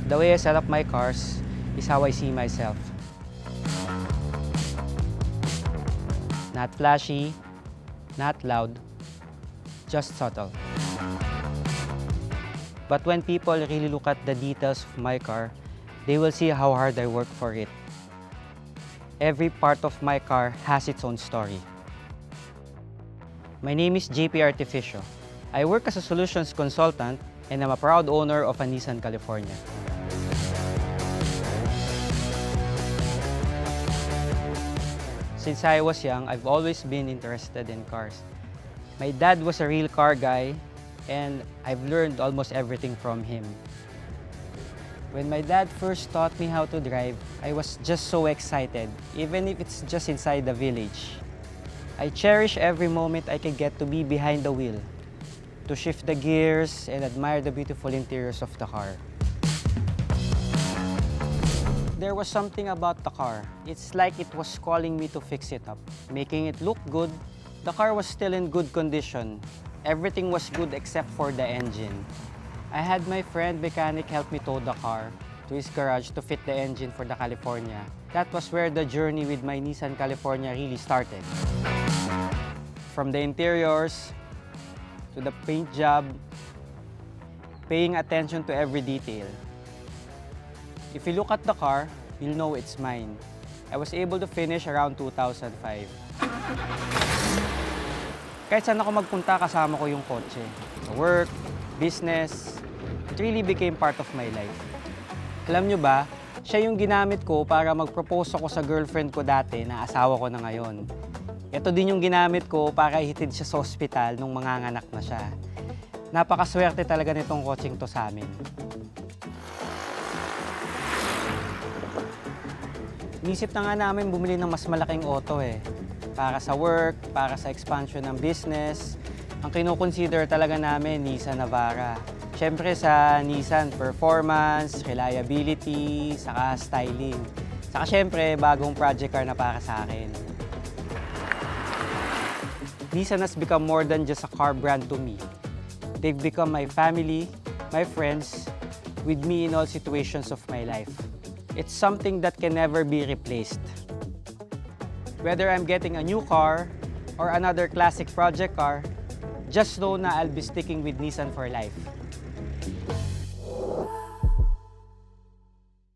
The way I set up my cars is how I see myself. Not flashy, not loud, just subtle. But when people really look at the details of my car, they will see how hard I work for it. Every part of my car has its own story. My name is JP Artificio. I work as a solutions consultant and I'm a proud owner of a Nissan California. Since I was young, I've always been interested in cars. My dad was a real car guy and I've learned almost everything from him. When my dad first taught me how to drive, I was just so excited, even if it's just inside the village. I cherish every moment I can get to be behind the wheel, to shift the gears and admire the beautiful interiors of the car. There was something about the car. It's like it was calling me to fix it up, making it look good. The car was still in good condition. Everything was good except for the engine. I had my friend mechanic help me tow the car to his garage to fit the engine for the California. That was where the journey with my Nissan California really started. From the interiors, to the paint job, paying attention to every detail. If you look at the car, you'll know it's mine. I was able to finish around 2005. Kahit saan ako magpunta, kasama ko yung kotse. Sa work, business, it really became part of my life. Alam nyo ba, siya yung ginamit ko para mag-propose ako sa girlfriend ko dati na asawa ko na ngayon. Ito din yung ginamit ko para ihatid siya sa ospital nung manganganak na siya. Napakaswerte talaga nitong kotseng to sa amin. Inisip na nga namin bumili ng mas malaking auto para sa work, para sa expansion ng business. Ang kino-consider talaga namin, Nissan Navara. Siyempre sa Nissan, performance, reliability, saka styling. Saka siyempre, bagong project car na para sa akin. Nissan has become more than just a car brand to me. They've become my family, my friends, with me in all situations of my life. It's something that can never be replaced. Whether I'm getting a new car or another classic project car, just know na I'll be sticking with Nissan for life.